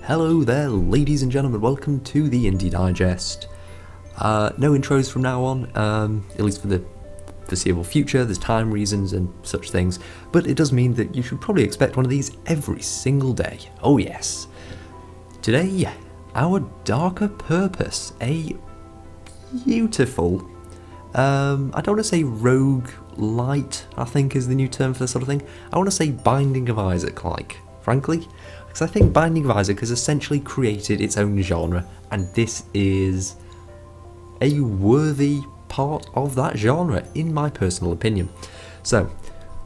Hello there, ladies and gentlemen, welcome to the Indie Digest. No intros from now on, at least for the foreseeable future. There's time reasons and such things, but it does mean that you should probably expect one of these every single day. Oh yes. Today, our darker purpose, a beautiful, I don't want to say rogue light, I think is the new term for this sort of thing. I want to say Binding of Isaac-like, frankly. Because I think Binding of Isaac has essentially created its own genre, and this is a worthy part of that genre, in my personal opinion. So,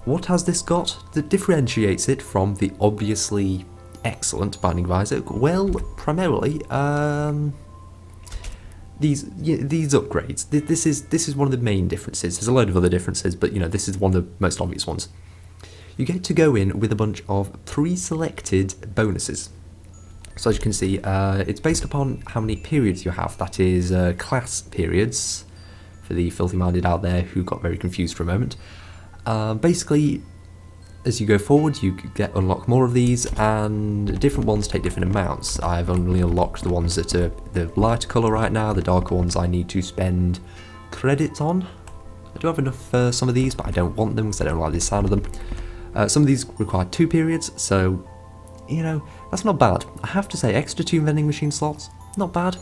what has this got that differentiates it from the obviously excellent Binding of Isaac? Well, primarily, these upgrades. This is one of the main differences. There's a load of other differences, but this is one of the most obvious ones. You get to go in with a bunch of pre-selected bonuses. So as you can see, it's based upon how many periods you have. That is class periods, for the filthy-minded out there who got very confused for a moment. Basically, as you go forward, you unlock more of these, and different ones take different amounts. I've only unlocked the ones that are the lighter colour right now. The darker ones I need to spend credits on. I do have enough for some of these, but I don't want them because I don't like the sound of them. Some of these require 2 periods, so, that's not bad. I have to say, extra 2 vending machine slots, not bad.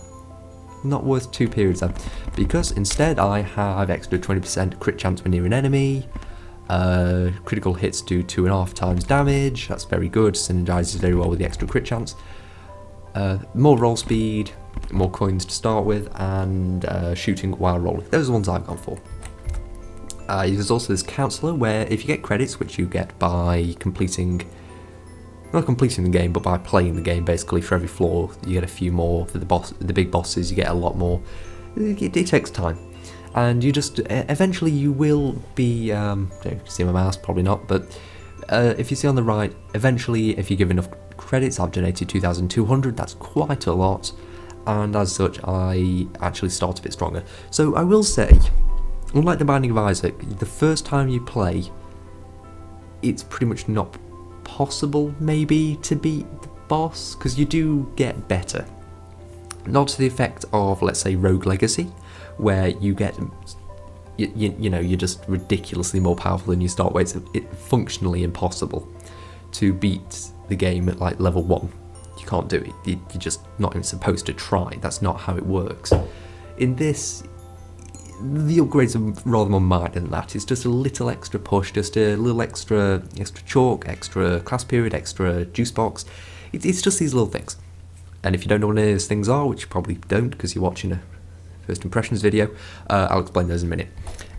Not worth 2 periods then, because instead I have extra 20% crit chance when near an enemy, critical hits do 2.5 times damage, that's very good, synergizes very well with the extra crit chance. More roll speed, more coins to start with, and shooting while rolling. Those are the ones I've gone for. There's also this counsellor where if you get credits, which you get by not completing the game, but by playing the game basically, for every floor you get a few more. For the big bosses you get a lot more. It takes time. And you just, eventually you will be, don't you can see my mouse, probably not, but if you see on the right, eventually if you give enough credits, I've donated 2,200, that's quite a lot, and as such I actually start a bit stronger. So I will say, unlike the Binding of Isaac, the first time you play, it's pretty much not possible, maybe, to beat the boss, because you do get better. Not to the effect of, let's say, Rogue Legacy, where you get, you're just ridiculously more powerful than you start with. It's functionally impossible to beat the game at, like, level 1. You can't do it. You're just not even supposed to try. That's not how it works. In this, the upgrades are rather more minor than that. It's just a little extra push, just a little extra chalk, extra class period, extra juice box. It's just these little things. And if you don't know what any of those things are, which you probably don't because you're watching a first impressions video, I'll explain those in a minute.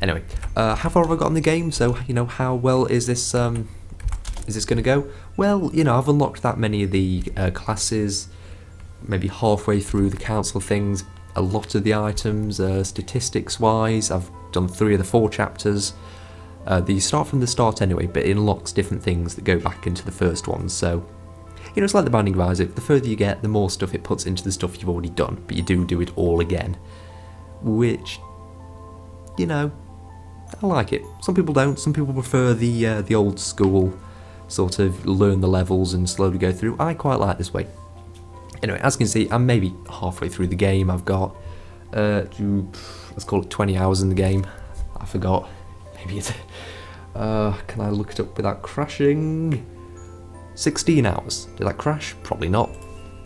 Anyway, how far have I got in the game? So, how well is this going to go? Well, I've unlocked that many of the classes, maybe halfway through the council things. A lot of the items, statistics wise, I've done 3 of the 4 chapters. You start from the start anyway, but it unlocks different things that go back into the first one. So, it's like the Binding of Isaac. The further you get, the more stuff it puts into the stuff you've already done, but you do it all again. Which, I like it. Some people don't. Some people prefer the old school sort of learn the levels and slowly go through. I quite like this way. Anyway, as you can see, I'm maybe halfway through the game. I've got, let's call it 20 hours in the game. I forgot. Maybe it's, can I look it up without crashing? 16 hours. Did that crash? Probably not.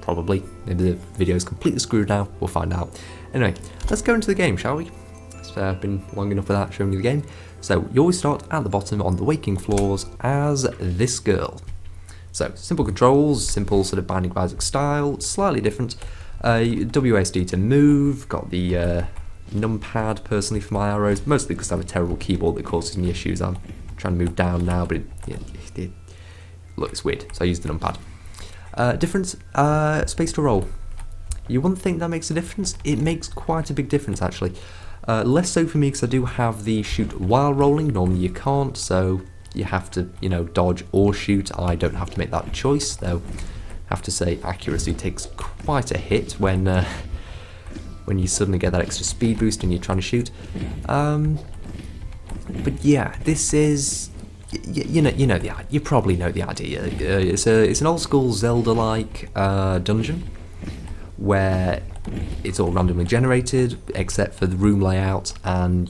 Probably. Maybe the video is completely screwed now. We'll find out. Anyway, let's go into the game, shall we? It's been long enough without showing you the game. So, you always start at the bottom on the waking floors as this girl. So, simple controls, simple sort of Binding of Isaac style, slightly different. WASD to move, got the numpad personally for my arrows, mostly because I have a terrible keyboard that causes me issues. I'm trying to move down now, but it looks weird, so I use the numpad. Difference, space to roll. You wouldn't think that makes a difference? It makes quite a big difference actually. Less so for me because I do have the shoot while rolling, normally you can't, so you have to, dodge or shoot. I don't have to make that choice, though. I have to say, accuracy takes quite a hit when you suddenly get that extra speed boost and you're trying to shoot. But yeah, this is you probably know the idea. It's an old school Zelda-like dungeon where it's all randomly generated, except for the room layout and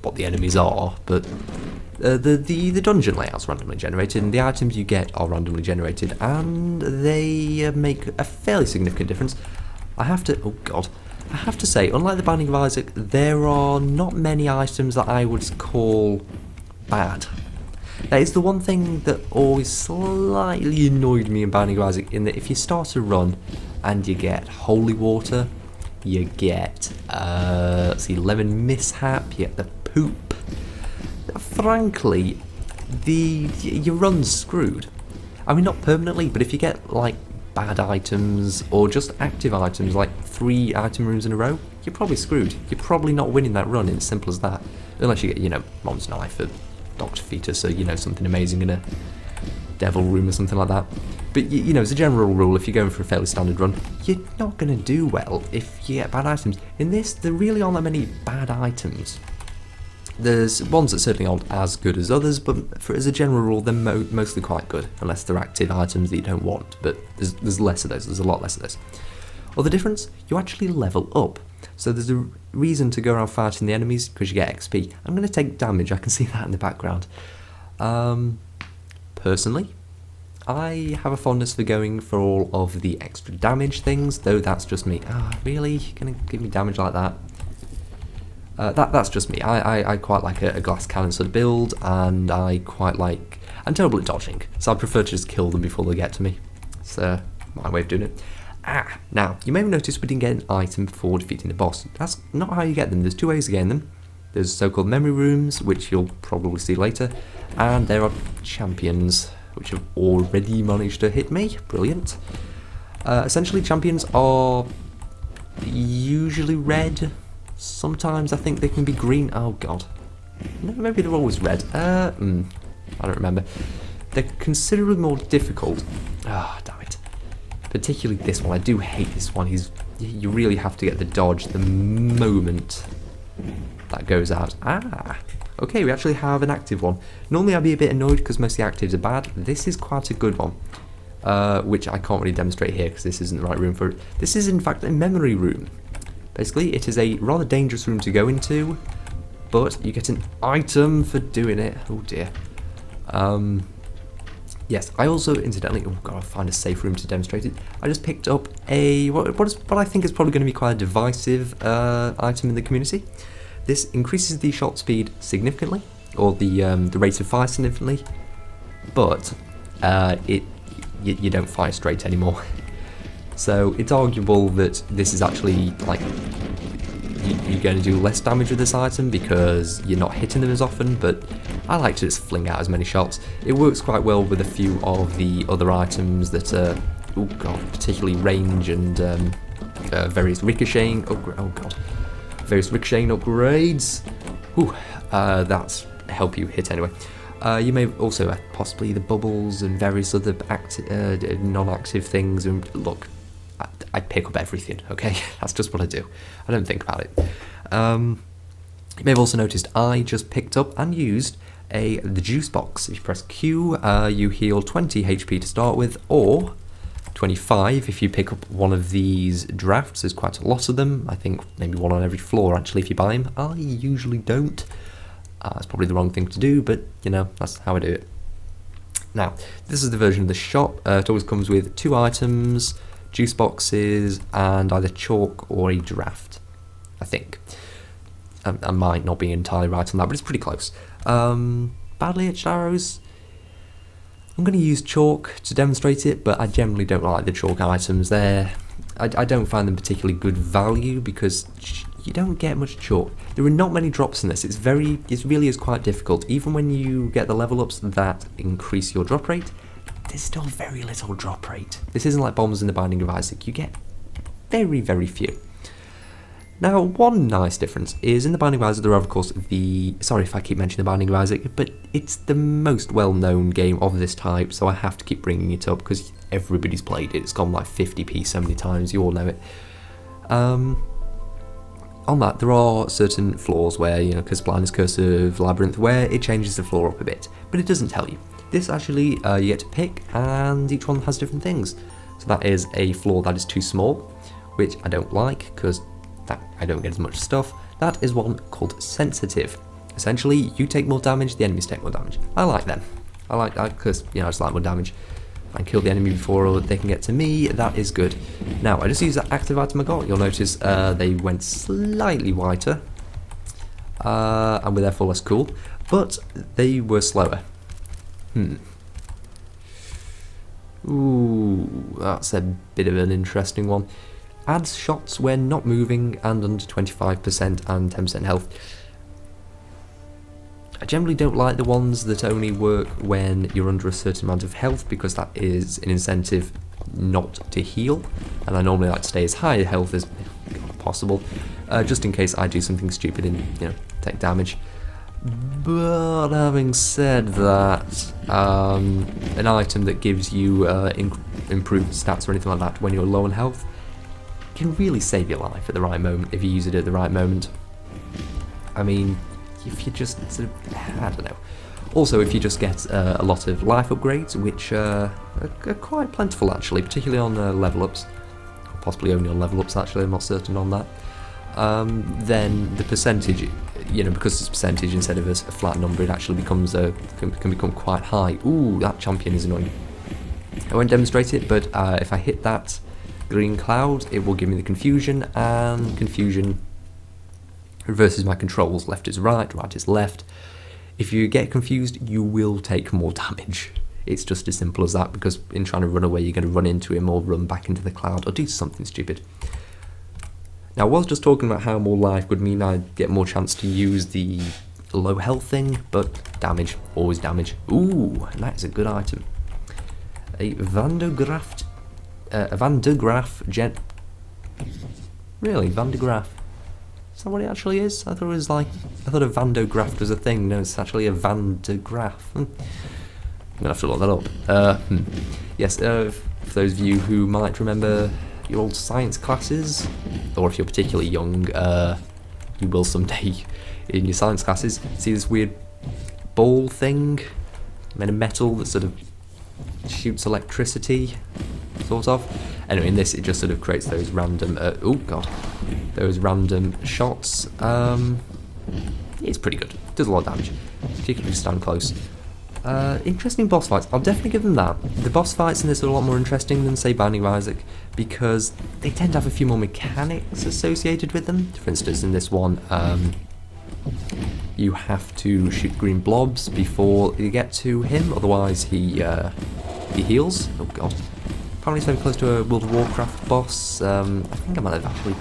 what the enemies are. But the dungeon layout's randomly generated, and the items you get are randomly generated, and they make a fairly significant difference. I have to say, unlike the Binding of Isaac, there are not many items that I would call bad. That is the one thing that always slightly annoyed me in Binding of Isaac, in that if you start a run and you get holy water, you get lemon mishap, you get the poop. Frankly, your run's screwed. I mean, not permanently, but if you get like bad items or just active items, like 3 item rooms in a row, you're probably screwed. You're probably not winning that run. It's simple as that. Unless you get, Mom's Knife or Dr. Fetus, or something amazing in a devil room or something like that. But as a general rule, if you're going for a fairly standard run, you're not going to do well if you get bad items. In this, there really aren't that many bad items. There's ones that certainly aren't as good as others, but as a general rule, they're mostly quite good, unless they're active items that you don't want. But there's less of those. There's a lot less of those. Other difference, you actually level up. So there's a reason to go around fighting the enemies, because you get XP. I'm going to take damage. I can see that in the background. Personally, I have a fondness for going for all of the extra damage things, though that's just me. Really? You're going to give me damage like that? That's just me. I quite like a glass cannon sort of build, and I'm terrible at dodging, so I prefer to just kill them before they get to me. It's my way of doing it. Now, you may have noticed we didn't get an item for defeating the boss. That's not how you get them. There's 2 ways to get them. There's so-called memory rooms, which you'll probably see later, and there are champions, which have already managed to hit me. Brilliant. Essentially, champions are usually red. Sometimes I think they can be green. Oh god. No, maybe they're always red. I don't remember. They're considerably more difficult. Damn it. Particularly this one. I do hate this one. You really have to get the dodge the moment that goes out. Okay, we actually have an active one. Normally I'd be a bit annoyed because most of the actives are bad. This is quite a good one, which I can't really demonstrate here because this isn't the right room for it. This is in fact a memory room. Basically, it is a rather dangerous room to go into, but you get an item for doing it. Oh dear. Yes, I also, incidentally, I'll find a safe room to demonstrate it. I just picked up what I think is probably going to be quite a divisive item in the community. This increases the shot speed significantly, or the rate of fire significantly, but you don't fire straight anymore. So it's arguable that this is actually like you're going to do less damage with this item because you're not hitting them as often, but I like to just fling out as many shots. It works quite well with a few of the other items that are, particularly range and various ricocheting. Various ricocheting upgrades. That's help you hit anyway. You may also possibly the bubbles and various other non-active things. And look, I pick up everything, okay? That's just what I do. I don't think about it. You may have also noticed I just picked up and used the juice box. If you press Q, you heal 20 HP to start with, or 25 if you pick up one of these drafts. There's quite a lot of them. I think maybe one on every floor, actually, if you buy them. I usually don't. It's probably the wrong thing to do, but, that's how I do it. Now, this is the version of the shop. It always comes with 2 items, juice boxes, and either chalk or a draft, I think. I might not be entirely right on that, but it's pretty close. Badly etched arrows. I'm going to use chalk to demonstrate it, but I generally don't like the chalk items. I don't find them particularly good value because you don't get much chalk. There are not many drops in this. It really is quite difficult. Even when you get the level ups that increase your drop rate, there's still very little drop rate. This isn't like bombs in the Binding of Isaac. You get very, very few. Now, one nice difference is in the Binding of Isaac there are, of course, sorry if I keep mentioning the Binding of Isaac, but it's the most well-known game of this type, so I have to keep bringing it up because everybody's played it. It's gone like 50p so many times, you all know it. on that, there are certain floors where, you know, Curse of Blindness, Curse of Labyrinth, where it changes the floor up a bit, but it doesn't tell you. This actually, you get to pick, and each one has different things. So that is a floor that is too small, which I don't like, because I don't get as much stuff. That is one called Sensitive. Essentially, you take more damage, the enemies take more damage. I like them. I like that because, you know, I just like more damage. If I can kill the enemy before they can get to me, that is good. Now, I just used that active item I got. You'll notice they went slightly whiter, and were therefore less cool, but they were slower. Ooh, that's a bit of an interesting one. Adds shots when not moving and under 25% and 10% health. I generally don't like the ones that only work when you're under a certain amount of health, because that is an incentive not to heal, and I normally like to stay as high health as possible, just in case I do something stupid and, you know, take damage. But having said that, an item that gives you improved stats or anything like that when you're low on health can really save your life at the right moment if you use it at the right moment. I mean, if you just sort of, I don't know. Also, if you just get a lot of life upgrades, which are quite plentiful actually, particularly on level ups, possibly only on level ups actually, I'm not certain on that. Then the percentage, you know, because it's percentage instead of a flat number, it actually becomes can become quite high. Ooh, that champion is annoying. I won't demonstrate it, but if I hit that green cloud, it will give me the confusion, and confusion reverses my controls. Left is right, right is left. If you get confused, you will take more damage. It's just as simple as that, because in trying to run away, you're going to run into him or run back into the cloud or do something stupid. Now, I was just talking about how more life would mean I'd get more chance to use the low health thing, but damage, always damage. Ooh, and that is a good item. A Van de Graaff Gen... Really, Van de Graaff? Is that what it actually is? I thought a Van de Graaff was a thing. No, it's actually a Van de Graaff. I'm gonna have to look that up. Yes, for those of you who might remember your old science classes, or if you're particularly young, you will someday in your science classes see this weird ball thing made of metal that sort of shoots electricity, sort of. Anyway, in this it just sort of creates those random, those random shots. It's pretty good, does a lot of damage, particularly if you stand close. Interesting boss fights, I'll definitely give them that. The boss fights in this are a lot more interesting than, say, Binding of Isaac, because they tend to have a few more mechanics associated with them. For instance, in this one, you have to shoot green blobs before you get to him, otherwise he heals. Oh god. Apparently it's very close to a World of Warcraft boss. I think I might have actually...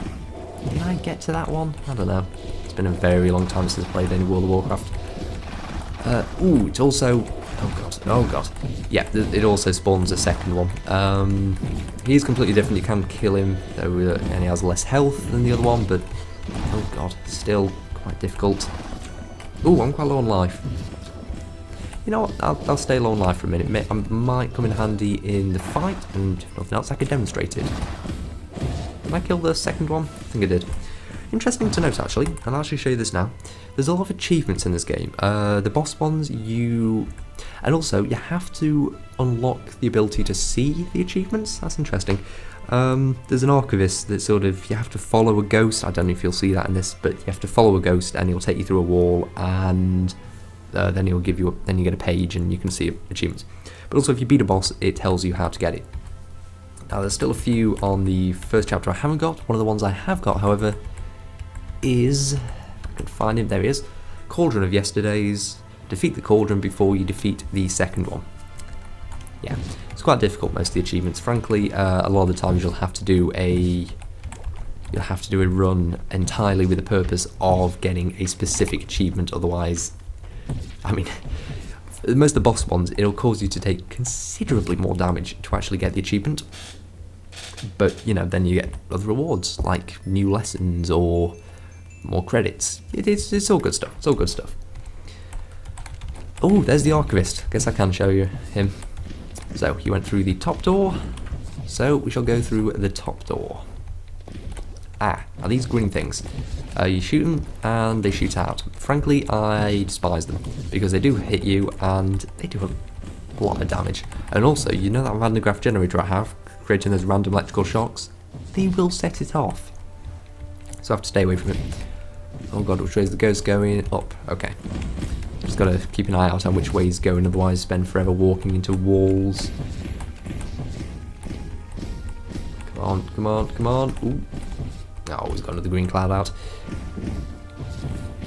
Did I get to that one? I don't know. It's been a very long time since I played any World of Warcraft. Ooh, it's also... Oh god. Yeah, it also spawns a second one. He's completely different, you can kill him, though, and he has less health than the other one, but... Oh god, still quite difficult. Ooh, I'm quite low on life. You know what, I'll stay low on life for a minute. I might come in handy in the fight, and if nothing else, I could demonstrate it. Did I kill the second one? I think I did. Interesting to note, actually, and I'll actually show you this now. There's a lot of achievements in this game. The boss ones, and also, you have to unlock the ability to see the achievements. That's interesting. There's an archivist that sort of, you have to follow a ghost. I don't know if you'll see that in this, but you have to follow a ghost, and he'll take you through a wall, and then he'll give you, then you get a page, and you can see achievements. But also, if you beat a boss, it tells you how to get it. Now, there's still a few on the first chapter I haven't got. One of the ones I have got, however, is, if I can find him, there he is, Cauldron of Yesterdays. Defeat the Cauldron before you defeat the second one. Yeah, it's quite difficult, most of the achievements. Frankly, a lot of the times you'll have to do a run entirely with the purpose of getting a specific achievement, otherwise, I mean, most of the boss ones, it'll cause you to take considerably more damage to actually get the achievement. But, you know, then you get other rewards, like new lessons or more credits. It's all good stuff. It's all good stuff. Oh, there's the archivist. Guess I can show you him. So, he went through the top door. So, we shall go through the top door. Are these green things. You shoot them and they shoot out. Frankly, I despise them because they do hit you and they do a lot of damage. And also, you know that random graph generator I have, creating those random electrical shocks? They will set it off. So I have to stay away from it. Oh god, which way is the ghost going? Up. Okay. Just gotta keep an eye out on which way he's going, otherwise spend forever walking into walls. Come on, come on, come on. Ooh. Oh, he's got another green cloud out.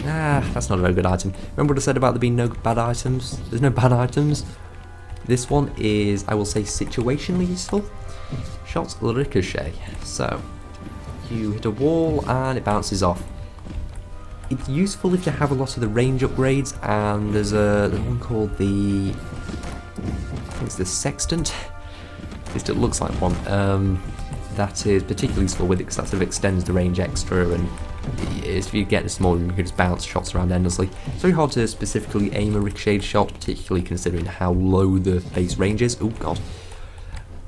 Ah, that's not a very good item. Remember what I said about there being no bad items? There's no bad items. This one is, I will say, situationally useful. Shots ricochet. So, you hit a wall and it bounces off. It's useful if you have a lot of the range upgrades, and there's one called the, I think it's the sextant. At least it looks like one. That is particularly useful with it because that sort of extends the range extra, and if you get a small room you can just bounce shots around endlessly. It's very hard to specifically aim a ricocheted shot, particularly considering how low the base range is. Oh god.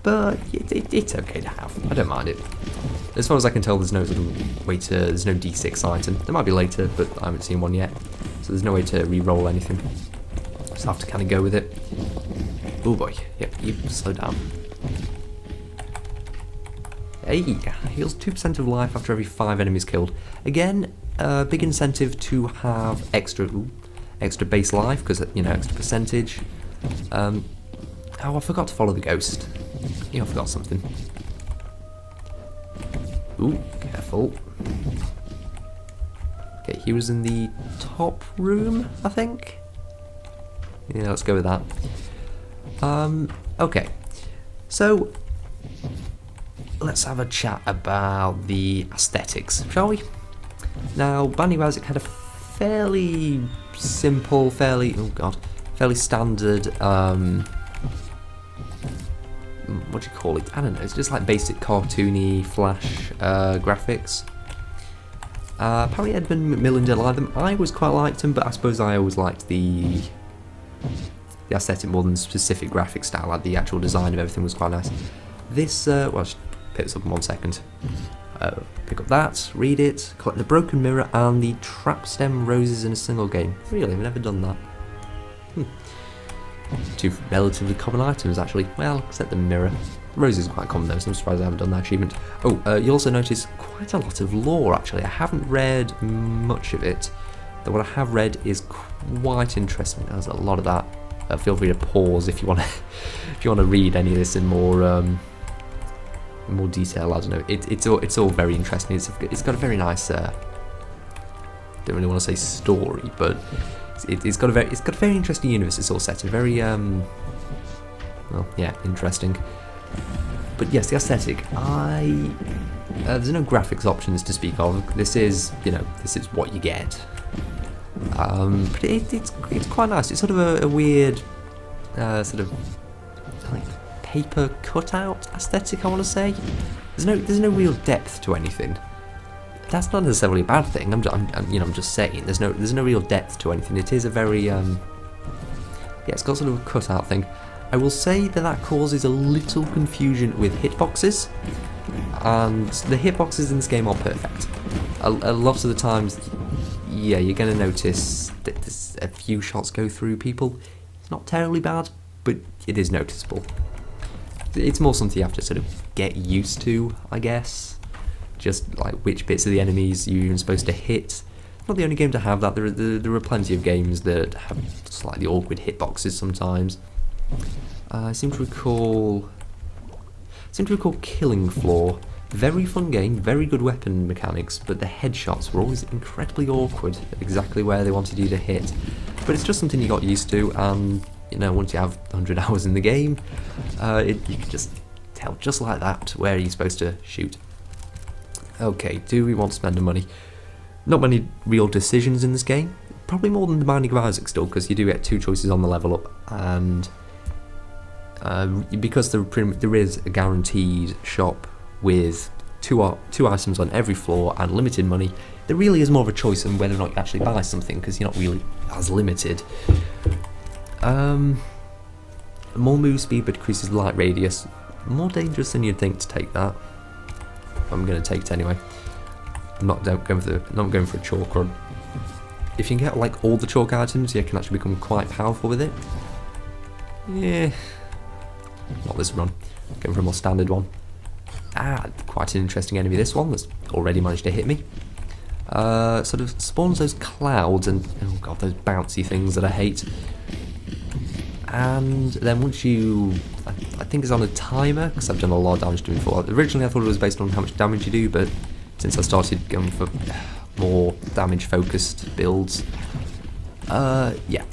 But it's okay to have. I don't mind it. As far as I can tell, there's no sort of way to, there's no D6 item. There might be later, but I haven't seen one yet. So there's no way to re-roll anything. Just have to kind of go with it. Oh boy. Yep, you slow down. Hey, heals 2% of life after every 5 enemies killed. Again, big incentive to have extra base life, because, you know, extra percentage. Oh, I forgot to follow the ghost. Yeah, I forgot something. Ooh, careful. Okay, he was in the top room, I think? Yeah, let's go with that. Okay. So, let's have a chat about the aesthetics, shall we? Now, Binding of Isaac had a fairly simple, fairly standard, what do you call it? I don't know, it's just like basic cartoony Flash graphics. Apparently Edmund Macmillan didn't like them. I always quite liked them, but I suppose I always liked the aesthetic more than the specific graphic style. Like the actual design of everything was quite nice. This, well, I'll just pick this up in 1 second. Pick up that, read it, collect the broken mirror and the trap stem roses in a single game. Really, I've never done that. Two relatively common items, actually. Well, except the mirror. The rose is quite common though, so I'm surprised I haven't done that achievement. Oh, you'll also notice quite a lot of lore, actually. I haven't read much of it, though what I have read is quite interesting. There's a lot of that. Feel free to pause if you want to, if you want to read any of this in more detail. I don't know. It's all very interesting. It's got a very nice. Don't really want to say story, but it's got a very interesting universe. It's all set. A very well, yeah, interesting. But yes, the aesthetic. There's no graphics options to speak of. This is, you know, this is what you get. But it's quite nice. It's sort of a weird sort of like paper cutout aesthetic, I want to say. There's no real depth to anything. That's not necessarily a bad thing. I'm just saying there's no real depth to anything. It is a very yeah, it's got sort of a cutout thing. I will say that causes a little confusion with hitboxes, and the hitboxes in this game are perfect. A lot of the times, yeah, you're going to notice that there's a few shots go through people. It's not terribly bad, but it is noticeable. It's more something you have to sort of get used to, I guess. Just like which bits of the enemies you're even supposed to hit. It's not the only game to have that. There are plenty of games that have slightly awkward hitboxes sometimes. I seem to recall Killing Floor. Very fun game, very good weapon mechanics, but the headshots were always incredibly awkward at exactly where they wanted you to hit. But it's just something you got used to, and you know, once you have 100 hours in the game, you can just tell just like that where you're supposed to shoot. Okay, do we want to spend the money? Not many real decisions in this game. Probably more than the Binding of Isaac still, because you do get 2 choices on the level up, and because there is a guaranteed shop with two items on every floor and limited money, there really is more of a choice on whether or not you actually buy something, because you're not really as limited. More move speed but decreases light radius. More dangerous than you'd think to take that. I'm going to take it anyway. I'm not going for a chalk run. If you can get like all the chalk items, you can actually become quite powerful with it. Yeah, not this run. Going for a more standard one. Quite an interesting enemy, this one, that's already managed to hit me. Sort of spawns those clouds and, oh god, those bouncy things that I hate. And then once you, I think it's on a timer, because I've done a lot of damage to it before. Originally I thought it was based on how much damage you do, but since I started going for more damage focused builds, yeah,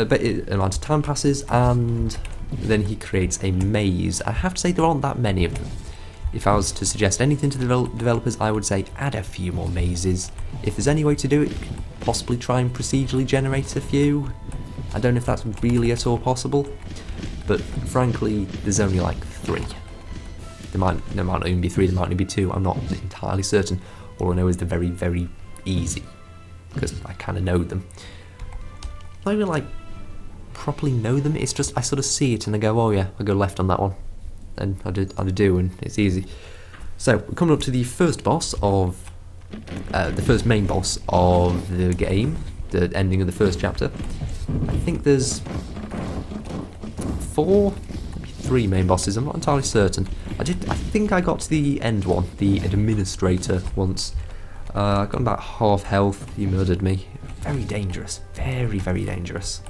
but an amount of time passes and then he creates a maze. I have to say there aren't that many of them. If I was to suggest anything to the developers, I would say add a few more mazes. If there's any way to do it, possibly try and procedurally generate a few. I don't know if that's really at all possible, but frankly, there's only like 3. There might not even be 3, there might only be 2, I'm not entirely certain. All I know is they're very, very easy, because I kind of know them. I don't even like properly know them, it's just I sort of see it and I go, oh yeah, I'll go left on that one. And I do, and it's easy. So we're coming up to the first boss of the first main boss of the game, the ending of the first chapter. I think there's 4, maybe 3 main bosses. I'm not entirely certain. I think I got to the end one, the administrator, once. I got about half health. He murdered me. Very dangerous. Very, very dangerous.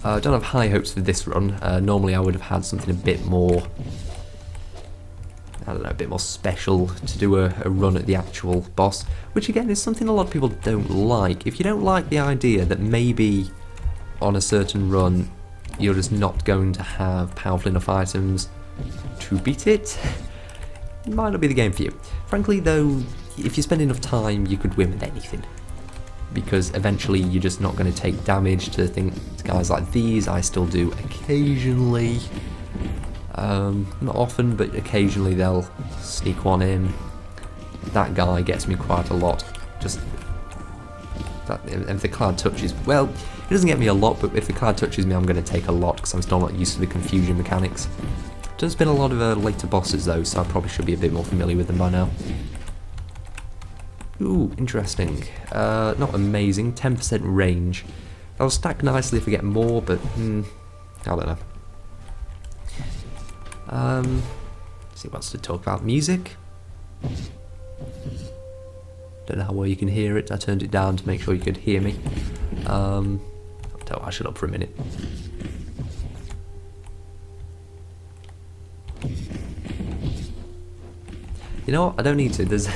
I don't have high hopes for this run. Normally I would have had something a bit more, I don't know, a bit more special to do a run at the actual boss, which again is something a lot of people don't like. If you don't like the idea that maybe on a certain run you're just not going to have powerful enough items to beat it, it might not be the game for you. Frankly though, if you spend enough time you could win with anything, because eventually you're just not going to take damage to guys like these. I still do occasionally, not often, but occasionally they'll sneak one in. That guy gets me quite a lot. Just that, if the cloud touches, well, it doesn't get me a lot, but if the cloud touches me, I'm going to take a lot because I'm still not used to the confusion mechanics. There's been a lot of later bosses though, so I probably should be a bit more familiar with them by now. Ooh, interesting. Not amazing. 10% range. That'll stack nicely if we get more, but I don't know. Let's see what else to talk about. Music. Don't know how well you can hear it. I turned it down to make sure you could hear me. I shut up for a minute. You know what? I don't need to. There's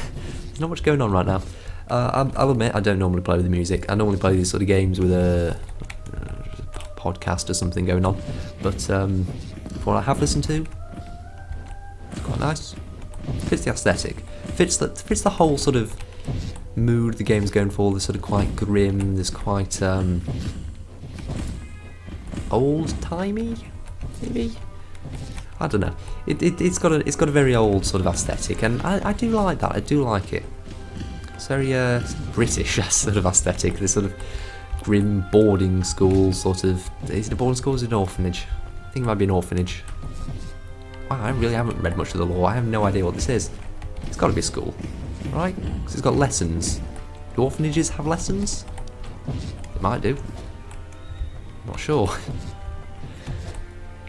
not much going on right now. I'll admit I don't normally play with the music. I normally play these sort of games with a podcast or something going on. But for what I have listened to, it's quite nice. Fits the aesthetic. Fits the whole sort of mood the game's going for. There's sort of quite grim. There's quite old-timey, maybe. I don't know. It's got a very old sort of aesthetic, and I do like that. I do like it. It's very British sort of aesthetic. This sort of grim boarding school sort of. Is it a boarding school or is it an orphanage? I think it might be an orphanage. Wow, I really haven't read much of the lore. I have no idea what this is. It's got to be a school, right? Because it's got lessons. Do orphanages have lessons? It might do. Not sure.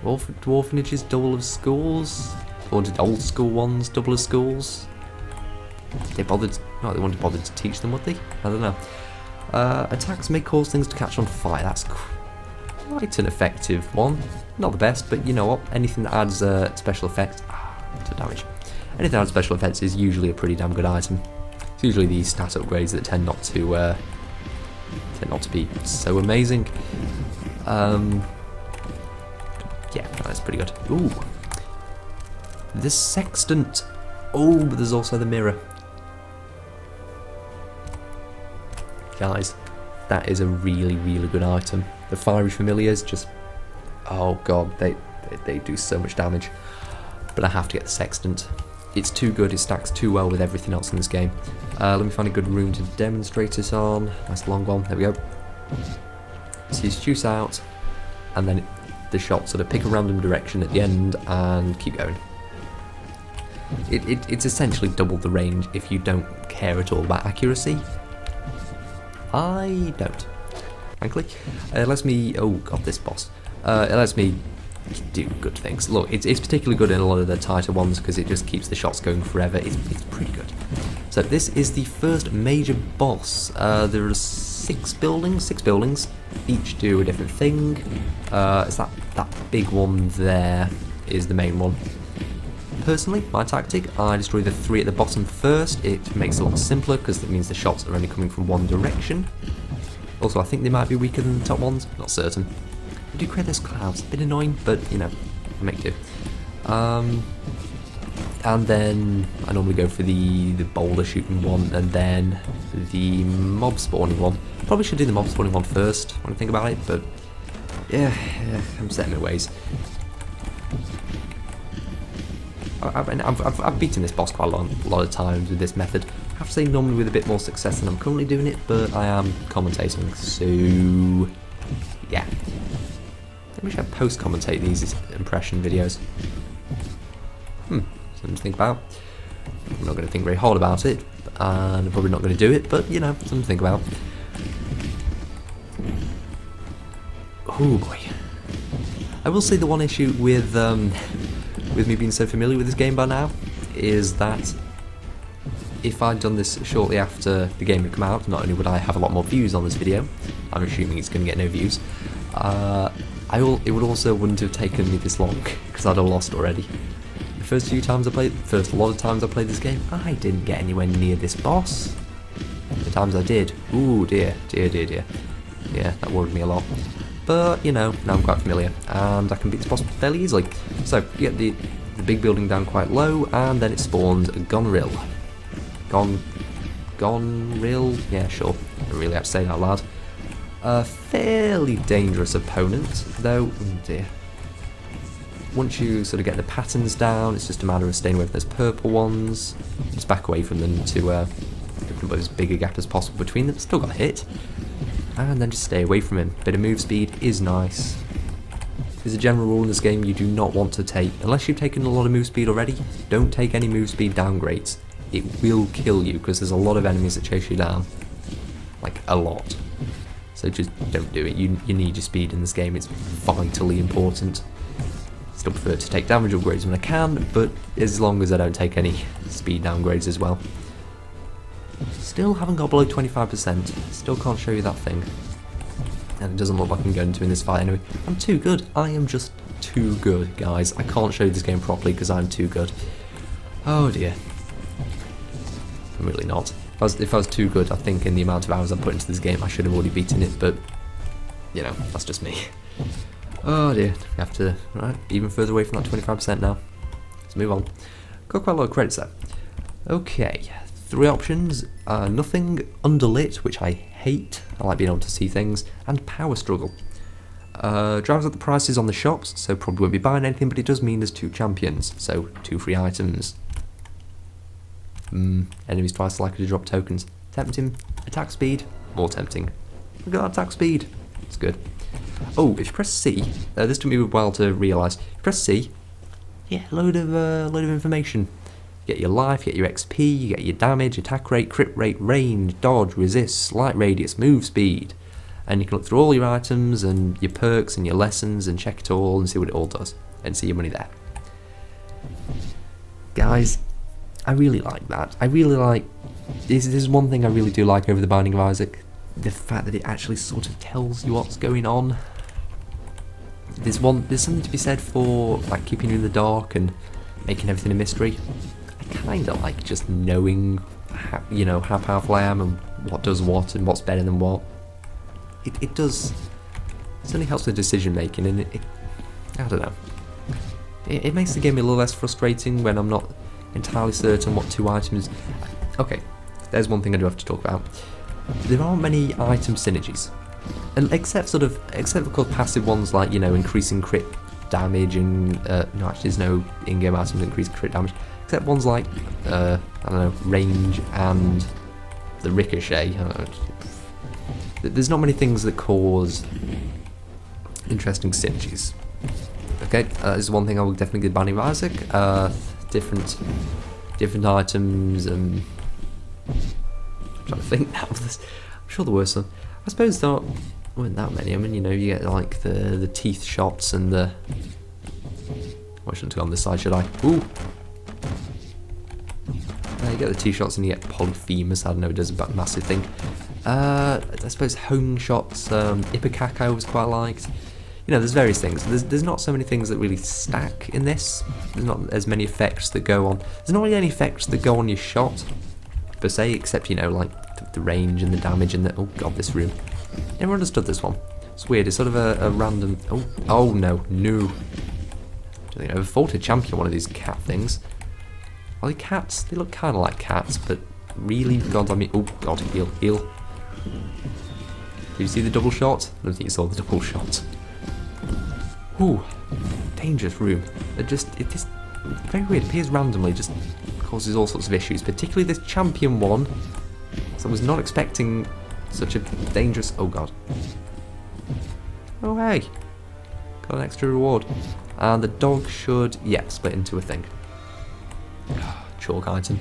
Do orphanages double as schools? Or did old school ones double as schools? Did they bother? No, they wouldn't have bothered to teach them, would they? I don't know. Attacks may cause things to catch on fire. That's quite an effective one. Not the best, but you know what? Anything that adds special effects to damage. Anything that adds special effects is usually a pretty damn good item. It's usually these stat upgrades that tend not to be so amazing. Yeah, that's pretty good. Ooh. The sextant. Oh, but there's also the mirror. Guys, that is a really, really good item. The fiery familiars just... Oh god, they do so much damage. But I have to get the sextant. It's too good, it stacks too well with everything else in this game. Let me find a good room to demonstrate it on. Nice long one, there we go. So you juice out, and then the shot sort of pick a random direction at the end and keep going. It's essentially double the range if you don't care at all about accuracy. I don't, frankly. It lets me... Oh god, this boss. It lets me do good things. Look, it's particularly good in a lot of the tighter ones because it just keeps the shots going forever. It's pretty good. So this is the first major boss. There are six buildings. Each do a different thing. It's that big one there is the main one. Personally, my tactic, I destroy the three at the bottom first. It makes it a lot simpler because it means the shots are only coming from one direction. Also, I think they might be weaker than the top ones, not certain. I do create those clouds, a bit annoying, but you know, I make do. And then I normally go for the boulder shooting one, and then the mob spawning one. Probably should do the mob spawning one first when I think about it, but yeah, I'm set in my ways. I've beaten this boss quite a lot of times with this method. I have to say normally with a bit more success than I'm currently doing it, but I am commentating, so yeah. Maybe I should post-commentate these impression videos. Something to think about. I'm not going to think very hard about it, and I'm probably not going to do it, but you know, something to think about. Oh boy. I will say the one issue with me being so familiar with this game by now is that if I'd done this shortly after the game had come out, not only would I have a lot more views on this video, I'm assuming it's going to get no views, it would also wouldn't have taken me this long because I'd have lost already. The first lot of times I played this game, I didn't get anywhere near this boss. The times I did, ooh dear. Yeah, that worried me a lot. But, you know, now I'm quite familiar, and I can beat this boss fairly easily. So, you get the big building down quite low, and then it spawns a Gonrill. Gonrill? Yeah, sure. I don't really have to say that out loud. A fairly dangerous opponent, though, oh dear. Once you sort of get the patterns down, it's just a matter of staying away from those purple ones. Just back away from them to open as big a gap as possible between them. Still got hit. And then just stay away from him. Bit of move speed is nice. There's a general rule in this game you do not want to take, unless you've taken a lot of move speed already, don't take any move speed downgrades. It will kill you because there's a lot of enemies that chase you down. Like, a lot. So just don't do it. You need your speed in this game, it's vitally important. Still prefer to take damage upgrades when I can, but as long as I don't take any speed downgrades as well. Still haven't got below 25%, still can't show you that thing. And it doesn't look like I'm going to in this fight anyway. I'm too good, I am just too good, guys. I can't show you this game properly because I'm too good. Oh dear. I'm really not. If I was too good, I think in the amount of hours I put into this game I should have already beaten it, but you know, that's just me. Oh dear, we have to, right, even further away from that 25% now. Let's move on. Got quite a lot of credits there. Okay. 3 options, nothing, underlit, which I hate, I like being able to see things, and power struggle. Drives up the prices on the shops, so probably won't be buying anything, but it does mean there's 2 champions, so 2 free items. Enemies twice likely to drop tokens. Tempting. Attack speed, more tempting. Look at that attack speed, it's good. Oh, if you press C, this took me a while to realise, if you press C, yeah, load of information. You get your life, you get your XP, you get your damage, attack rate, crit rate, range, dodge, resist, light radius, move speed. And you can look through all your items and your perks and your lessons and check it all and see what it all does. And see your money there. Guys, I really like that. I really like... This is one thing I really do like over The Binding of Isaac. The fact that it actually sort of tells you what's going on. There's something to be said for like keeping you in the dark and making everything a mystery. I kind of like just knowing how, you know, how powerful I am and what does what and what's better than what. It does, it certainly helps with decision making, and I don't know. It makes the game a little less frustrating when I'm not entirely certain what 2 items. Okay, there's one thing I do have to talk about. There aren't many item synergies, and except for passive ones like, you know, increasing crit damage and no, actually there's no in-game items that increase crit damage. Except ones like, I don't know, range and the ricochet. There's not many things that cause interesting synergies. Okay, this is one thing I will definitely give Binding of Isaac. different items. I'm trying to think now. I'm sure there were some. I suppose there weren't that many. I mean, you know, you get like the teeth shots and the. I shouldn't have gone this side, should I? Ooh. You get the teeth shots and you get polyphemus. I don't know, it does a massive thing. I suppose home shots. Ipecac I always quite liked. You know, there's various things. There's not so many things that really stack in this. There's not as many effects that go on. There's not really any effects that go on your shot per se, except, you know, like the range and the damage and the. Oh god, this room. Never understood this one. It's weird. It's sort of a random. Oh no. I think I've ever fought a champion one of these cat things. Are they cats? They look kind of like cats, but really, god, I mean, oh god, heal. Did you see the double shot? I don't think you saw the double shot. Ooh, dangerous room. It just very weird. It appears randomly, just causes all sorts of issues. Particularly this champion one. So I was not expecting such a dangerous. Oh god. Oh hey, got an extra reward. And the dog should, yeah, split into a thing. Chalk item.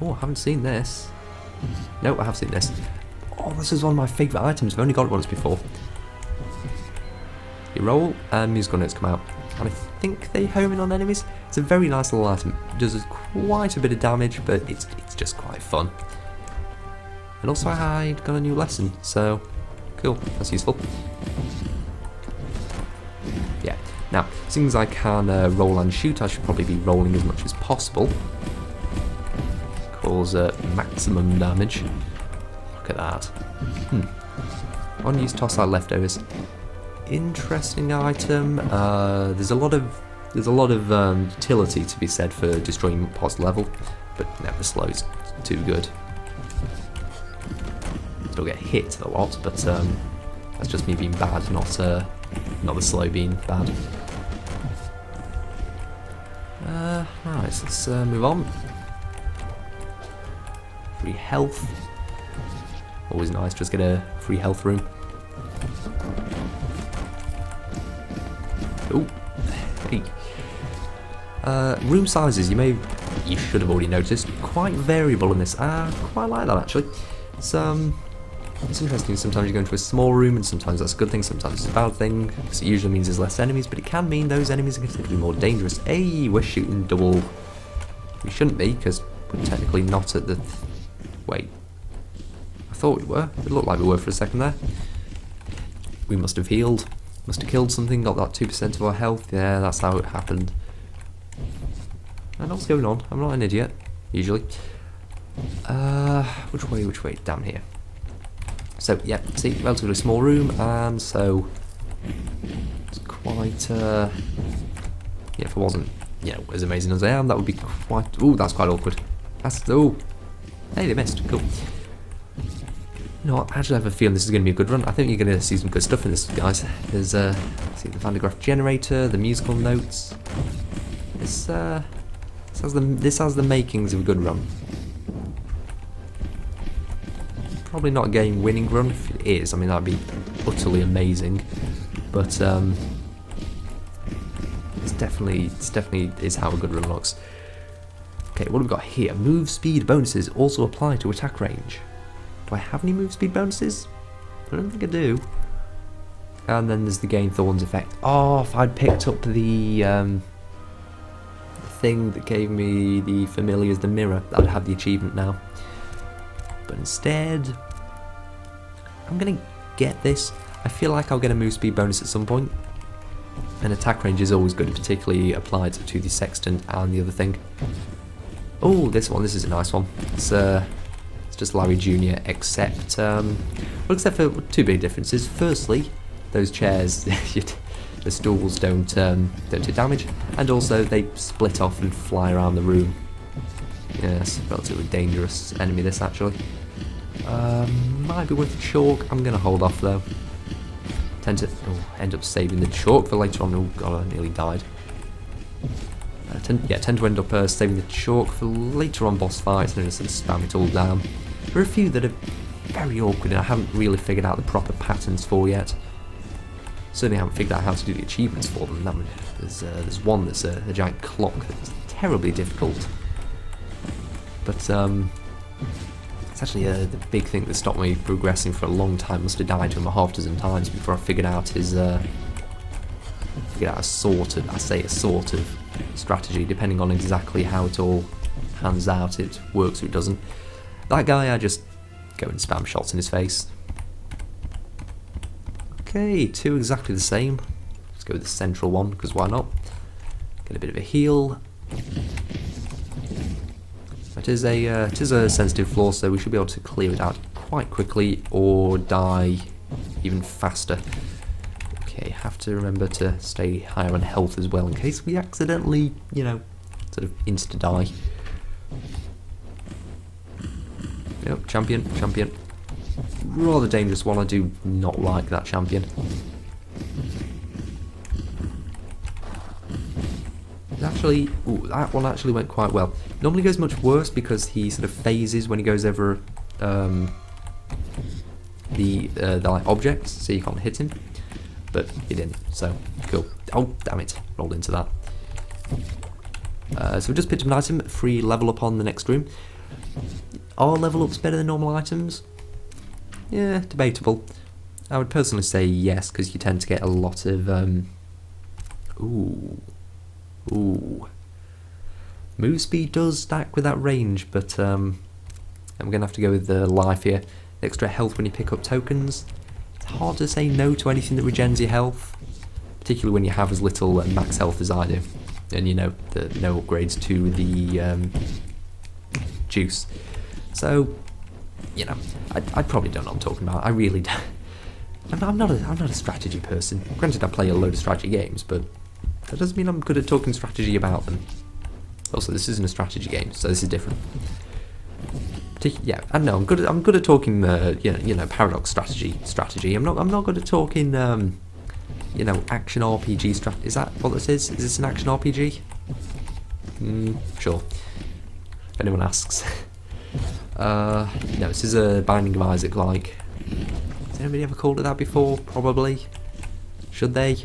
Oh, I haven't seen this. No, I have seen this. Oh, this is one of my favourite items. I've only got it once before. You roll, and musical notes come out. And I think they home in on enemies. It's a very nice little item. It does quite a bit of damage, but it's just quite fun. And also I got a new lesson, so cool, that's useful. Yeah. Now, seeing as I can roll and shoot, I should probably be rolling as much as possible. Cause maximum damage. Look at that. Unused toss out leftovers. Interesting item. There's a lot of utility to be said for destroying parts of the level, but never slows. Too good. Still get hit a lot, but that's just me being bad, not the slow being bad. Right, so let's move on. Free health. Always nice, just get a free health room. Oh, hey. Room sizes, you should have already noticed, quite variable in this. Quite like that actually. It's interesting, sometimes you go into a small room and sometimes that's a good thing, sometimes it's a bad thing, because it usually means there's less enemies, but it can mean those enemies are considerably more dangerous. Hey, we're shooting double. We shouldn't be, because we're technically not at the... Wait. I thought we were. It looked like we were for a second there. We must have healed. Must have killed something, got that 2% of our health. Yeah, that's how it happened. I know what's going on. I'm not an idiot, usually. Which way? Down here. So, yeah, see, relatively small room, and so it's quite, yeah, if I wasn't, you know, as amazing as I am, that would be quite, ooh, that's quite awkward. That's, ooh, hey, they missed, cool. You know what, I actually have a feeling this is going to be a good run. I think you're going to see some good stuff in this, guys. There's, see the Van de Graaff generator, the musical notes. This has the makings of a good run. Probably not a game-winning run. If it is, I mean, that'd be utterly amazing. But it's definitely is how a good run looks. Okay, what have we got here? Move speed bonuses also apply to attack range. Do I have any move speed bonuses? I don't think I do. And then there's the gain thorns effect. Oh, if I'd picked up the thing that gave me the familiars, the mirror, I'd have the achievement now. But instead, I'm going to get this. I feel like I'll get a move speed bonus at some point. And attack range is always good, particularly applied to the sextant and the other thing. Oh, this is a nice one. It's just Larry Jr. except, except for two big differences. Firstly, those chairs, the stools don't do damage, and also they split off and fly around the room. Yes, relatively dangerous enemy this actually. Might be worth a chalk. I'm gonna hold off though. Tend to end up saving the chalk for later on. Oh god, I nearly died. Tend to end up saving the chalk for later on boss fights and just sort of spam it all down. There are a few that are very awkward and I haven't really figured out the proper patterns for yet. Certainly haven't figured out how to do the achievements for them. There's one that's a giant clock that's terribly difficult. But it's actually the big thing that stopped me progressing for a long time. Must have died to him a half dozen times before I figured out his figured out a sort of strategy, depending on exactly how it all hands out. It works or it doesn't. That guy, I just go and spam shots in his face. Okay, two exactly the same. Let's go with the central one, because why not? Get a bit of a heal. It is a sensitive floor, so we should be able to clear it out quite quickly or die even faster. Okay, have to remember to stay higher on health as well in case we accidentally, you know, sort of insta-die. Yep, champion. Rather dangerous one, I do not like that champion. Actually, ooh, that one actually went quite well. Normally goes much worse because he sort of phases when he goes over the like objects, so you can't hit him. But he didn't, so cool. Oh, damn it, rolled into that. So we just picked up an item, free level up on the next room. Are level ups better than normal items? Yeah, debatable. I would personally say yes, because you tend to get a lot of ooh. Move speed does stack with that range, but I'm going to have to go with the life here. Extra health when you pick up tokens. It's hard to say no to anything that regens your health, particularly when you have as little max health as I do. And you know, no upgrades to the juice. So, you know, I probably don't know what I'm talking about. I really don't. I'm not a strategy person. Granted, I play a load of strategy games, but that doesn't mean I'm good at talking strategy about them. Also, this isn't a strategy game, so this is different. Yeah, I know I'm good at talking you know paradox strategy. I'm not good at talking you know, action RPG strategy. Is that what this is? Is this an action RPG? Sure. If anyone asks. No, this is a Binding of Isaac like. Has anybody ever called it that before? Probably. Should they?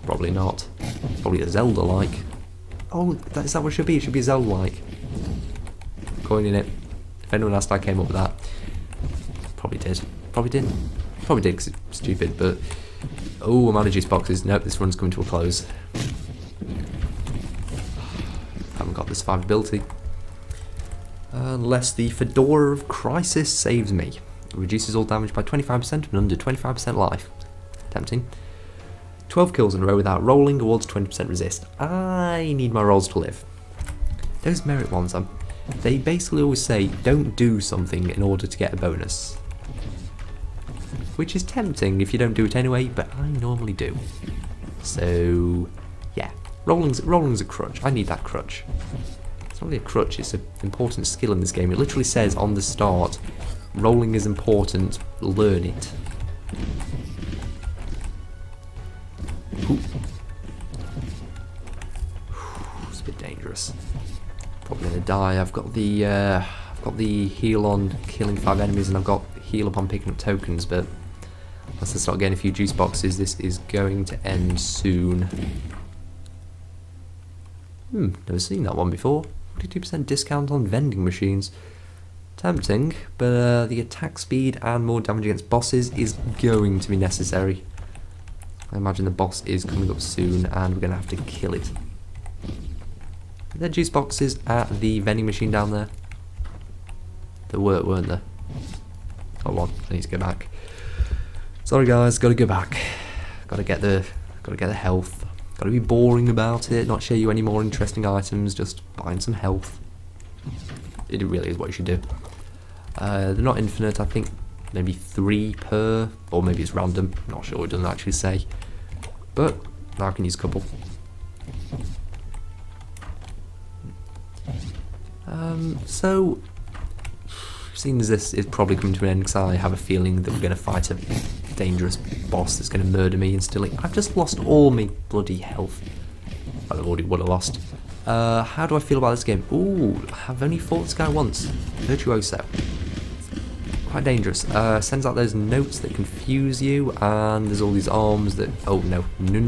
Probably not. Probably a Zelda-like. Oh, is that what it should be? It should be Zelda-like. Coining it. If anyone asked, I came up with that. Probably did. Probably didn't. Probably did because it's stupid, but... Oh, I'm out of juice boxes. Nope, this run's coming to a close. Haven't got the survivability. Unless the Fedora of Crisis saves me. It reduces all damage by 25% and under 25% life. Tempting. 12 kills in a row without rolling, awards 20% resist. I need my rolls to live. Those merit ones, they basically always say, don't do something in order to get a bonus. Which is tempting if you don't do it anyway, but I normally do. So, yeah. Rolling's a crutch. I need that crutch. It's not really a crutch, it's an important skill in this game. It literally says on the start, rolling is important, learn it. Ooh. It's a bit dangerous. Probably gonna die. I've got the heal on killing 5 enemies, and I've got heal up on picking up tokens. But once I start getting a few juice boxes, this is going to end soon. Never seen that one before. 42% discount on vending machines. Tempting, but the attack speed and more damage against bosses is going to be necessary. I imagine the boss is coming up soon and we're going to have to kill it. Are there juice boxes at the vending machine down there? There weren't there? Hold on, I need to go back. Sorry guys, gotta go back. Gotta get the health. Gotta be boring about it, not show you any more interesting items, just buying some health. It really is what you should do. They're not infinite, I think maybe 3 per, or maybe it's random, not sure, it doesn't actually say. But now I can use a couple. So, seeing as this is probably coming to an end because I have a feeling that we're going to fight a dangerous boss that's going to murder me instantly. I've just lost all my bloody health. Well, I've already would have lost. How do I feel about this game? Ooh, I've only fought this guy once. Virtuoso. Quite dangerous. Sends out those notes that confuse you, and there's all these arms that... Oh, no. No.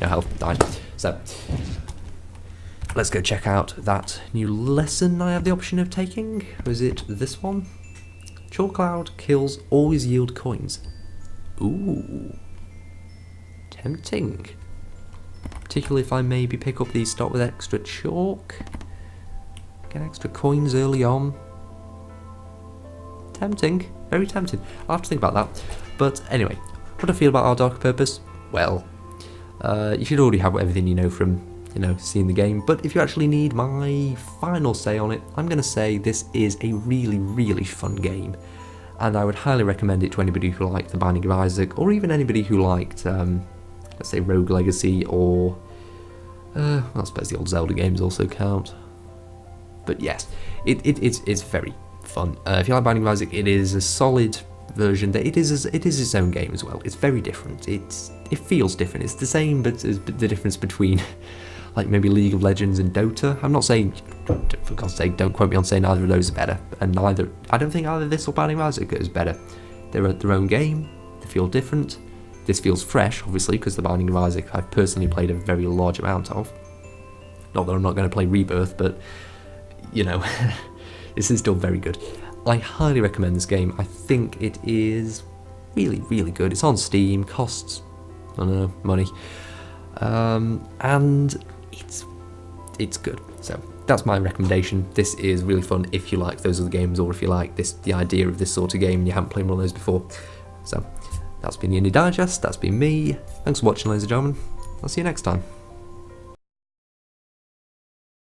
No health. Died. So, let's go check out that new lesson I have the option of taking. Was it this one? Chalk cloud kills always yield coins. Ooh. Tempting. Particularly if I maybe pick up these stock with extra chalk. Get extra coins early on. Tempting. Very tempting. I'll have to think about that. But anyway, what do I feel about Our Dark Purpose? Well, you should already have everything you know from, seeing the game. But if you actually need my final say on it, I'm going to say this is a really, really fun game. And I would highly recommend it to anybody who liked The Binding of Isaac, or even anybody who liked, let's say, Rogue Legacy, or, I suppose the old Zelda games also count. But yes, it's very fun. If you like Binding of Isaac, it is a solid version. That it is its own game as well. It's very different. It feels different. It's the same, but the difference between like maybe League of Legends and Dota. I'm not saying, for God's sake, don't quote me on saying either of those are better. And I don't think either this or Binding of Isaac is better. They're their own game. They feel different. This feels fresh, obviously, because the Binding of Isaac I've personally played a very large amount of. Not that I'm not going to play Rebirth, but this is still very good. I highly recommend this game. I think it is really, really good. It's on Steam, costs, I don't know, money, and it's good. So that's my recommendation. This is really fun if you like those other games, or if you like the idea of this sort of game and you haven't played one of those before. So that's been the Indie Digest. That's been me. Thanks for watching, ladies and gentlemen. I'll see you next time.